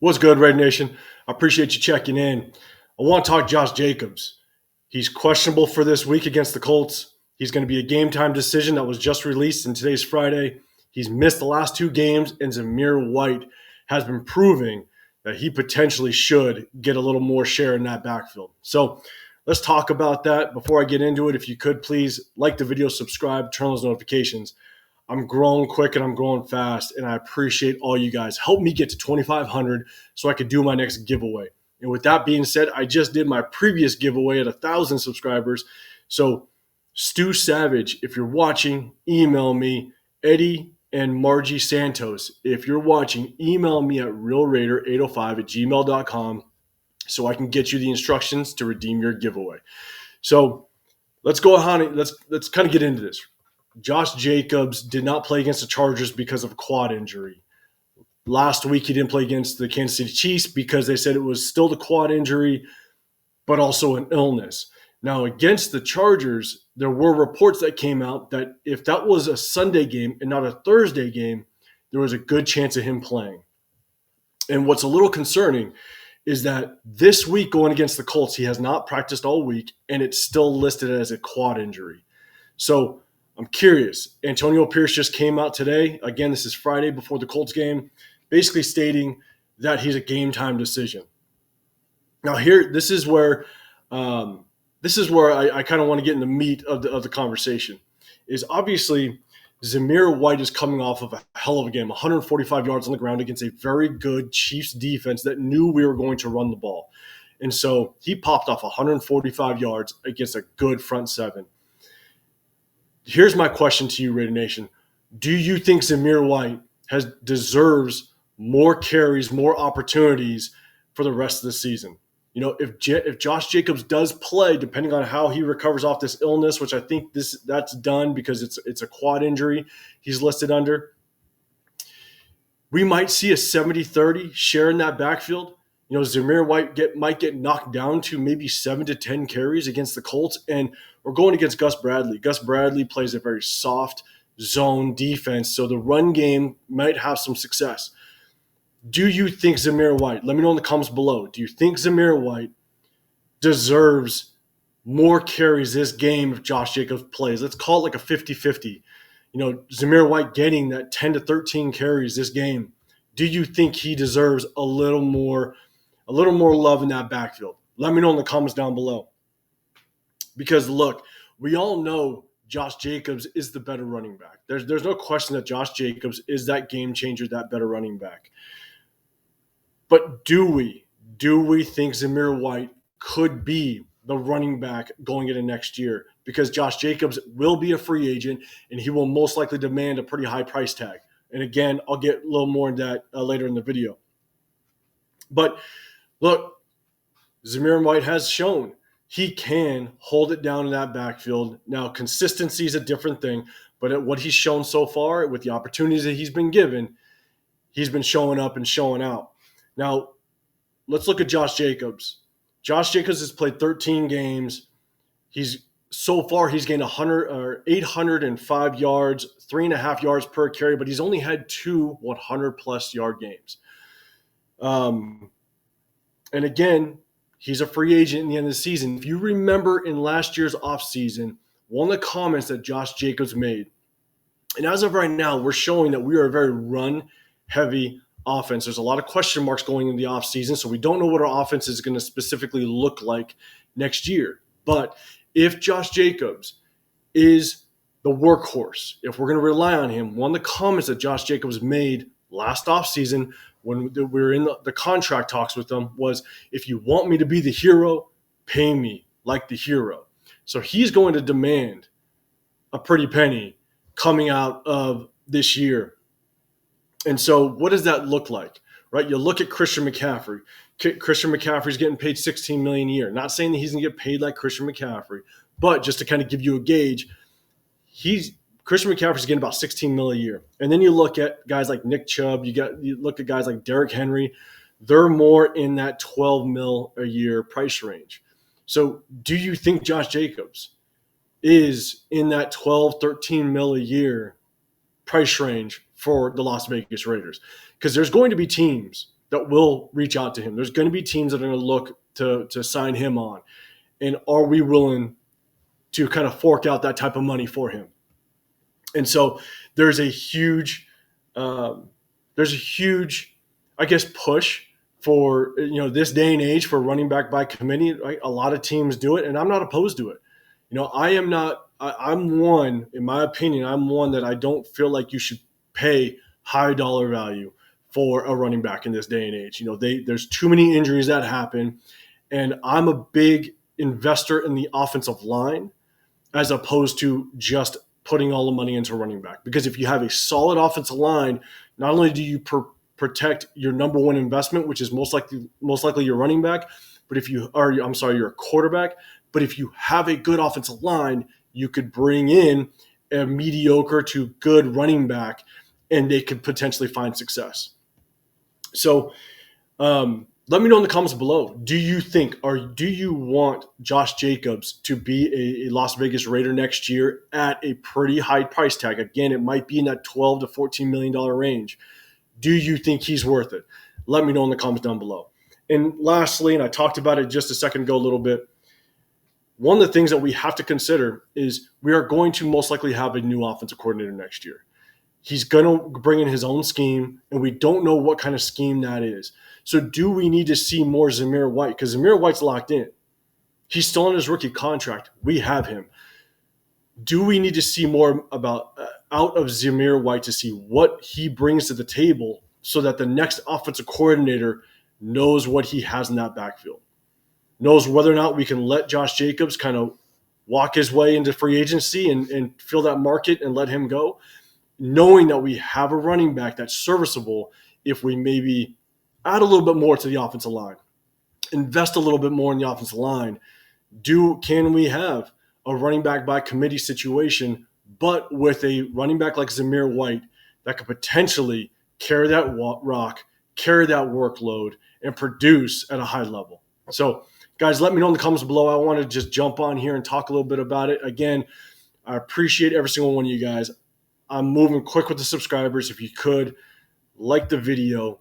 What's good, Red Nation? I appreciate you checking in. I want to talk Josh Jacobs. He's questionable for this week against the Colts. He's going to be a game time decision that was just released, and today's Friday. He's missed the last two games, and Zamir White has been proving that he potentially should get a little more share in that backfield. So let's talk about that. Before I get into it, if you could please like the video, subscribe, turn on those notifications. I'm growing quick and I'm growing fast, and I appreciate all you guys. Help me get to 2,500 so I could do my next giveaway. And with that being said, I just did my previous giveaway at 1,000 subscribers. So Stu Savage, if you're watching, email me. Eddie and Margie Santos, if you're watching, email me at realraider805@gmail.com so I can get you the instructions to redeem your giveaway. So let's go ahead. Let's kind of get into this. Josh Jacobs did not play against the Chargers because of a quad injury. Last week, he didn't play against the Kansas City Chiefs because they said it was still the quad injury, but also an illness. Now, against the Chargers, there were reports that came out that if that was a Sunday game and not a Thursday game, there was a good chance of him playing. And what's a little concerning is that this week going against the Colts, he has not practiced all week, and it's still listed as a quad injury. So I'm curious. Antonio Pierce just came out today. Again, this is Friday before the Colts game, basically stating that he's a game time decision. Now this is where I kind of want to get in the meat of the conversation. Is obviously Zamir White is coming off of a hell of a game, 145 yards on the ground against a very good Chiefs defense that knew we were going to run the ball. And so he popped off 145 yards against a good front seven. Here's my question to you, Raider Nation. Do you think Zamir White deserves more carries, more opportunities for the rest of the season? You know, if Josh Jacobs does play, depending on how he recovers off this illness, which I think that's done because it's a quad injury he's listed under, we might see a 70-30 share in that backfield. You know, Zamir White might get knocked down to maybe 7 to 10 carries against the Colts, and we're going against Gus Bradley. Gus Bradley plays a very soft zone defense, so the run game might have some success. Do you think Zamir White, let me know in the comments below, do you think Zamir White deserves more carries this game if Josh Jacobs plays? Let's call it like a 50-50. You know, Zamir White getting that 10 to 13 carries this game. Do you think he deserves a little more love in that backfield? Let me know in the comments down below. Because look, we all know Josh Jacobs is the better running back. There's no question that Josh Jacobs is that game changer, that better running back. But do we think Zamir White could be the running back going into next year? Because Josh Jacobs will be a free agent, and he will most likely demand a pretty high price tag. And again, I'll get a little more into that later in the video. But look, Zamir White has shown he can hold it down in that backfield. Now, consistency is a different thing, but what he's shown so far with the opportunities that he's been given, he's been showing up and showing out. Now, let's look at Josh Jacobs. Josh Jacobs has played 13 games. He's gained 805 yards, 3.5 yards per carry, but he's only had two 100-plus yard games. And again, he's a free agent in the end of the season. If you remember in last year's offseason, one of the comments that Josh Jacobs made, and as of right now, we're showing that we are a very run-heavy offense. There's a lot of question marks going into the offseason, so we don't know what our offense is going to specifically look like next year. But if Josh Jacobs is the workhorse, if we're going to rely on him, one of the comments that Josh Jacobs made last offseason when we were in the contract talks with them was, if you want me to be the hero, pay me like the hero. So he's going to demand a pretty penny coming out of this year. And so what does that look like, right? You look at Christian McCaffrey. Christian McCaffrey's getting paid $16 million a year. Not saying that he's going to get paid like Christian McCaffrey, but just to kind of give you a gauge, Christian McCaffrey's getting about $16 million a year. And then you look at guys like Nick Chubb. You look at guys like Derrick Henry. They're more in that $12 million a year price range. So do you think Josh Jacobs is in that $12, $13 million a year price range for the Las Vegas Raiders? Because there's going to be teams that will reach out to him. There's going to be teams that are going to look to sign him on. And are we willing to kind of fork out that type of money for him? And so there's a huge, I guess, push for, this day and age for running back by committee. Right? A lot of teams do it, and I'm not opposed to it. I'm one, in my opinion, that I don't feel like you should pay high dollar value for a running back in this day and age. There's too many injuries that happen, and I'm a big investor in the offensive line as opposed to just putting all the money into running back. Because if you have a solid offensive line, not only do you protect your number one investment, which is most likely your running back, but your quarterback. But if you have a good offensive line, you could bring in a mediocre to good running back, and they could potentially find success. So let me know in the comments below. Do you think, or do you want Josh Jacobs to be a Las Vegas Raider next year at a pretty high price tag? Again, it might be in that $12 to $14 million range. Do you think he's worth it? Let me know in the comments down below. And lastly, and I talked about it just a second ago a little bit, one of the things that we have to consider is we are going to most likely have a new offensive coordinator next year. He's going to bring in his own scheme, and we don't know what kind of scheme that is. So do we need to see more Zamir White? Because Zamir White's locked in. He's still on his rookie contract. We have him. Do we need to see more out of Zamir White to see what he brings to the table so that the next offensive coordinator knows what he has in that backfield? Knows whether or not we can let Josh Jacobs kind of walk his way into free agency and fill that market and let him go, knowing that we have a running back that's serviceable if we maybe add a little bit more to the offensive line, invest a little bit more in the offensive line. Can we have a running back by committee situation, but with a running back like Zamir White that could potentially carry that rock, carry that workload, and produce at a high level? So, guys, let me know in the comments below. I want to just jump on here and talk a little bit about it. Again, I appreciate every single one of you guys. I'm moving quick with the subscribers. If you could, like the video,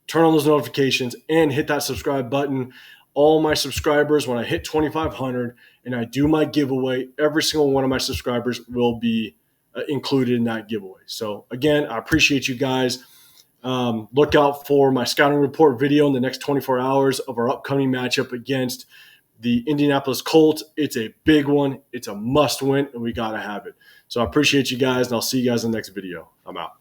turn on those notifications, and hit that subscribe button. All my subscribers, when I hit 2,500 and I do my giveaway, every single one of my subscribers will be included in that giveaway. So, again, I appreciate you guys. Look out for my scouting report video in the next 24 hours of our upcoming matchup against the Indianapolis Colts. It's a big one. It's a must win, and we got to have it. So I appreciate you guys, and I'll see you guys in the next video. I'm out.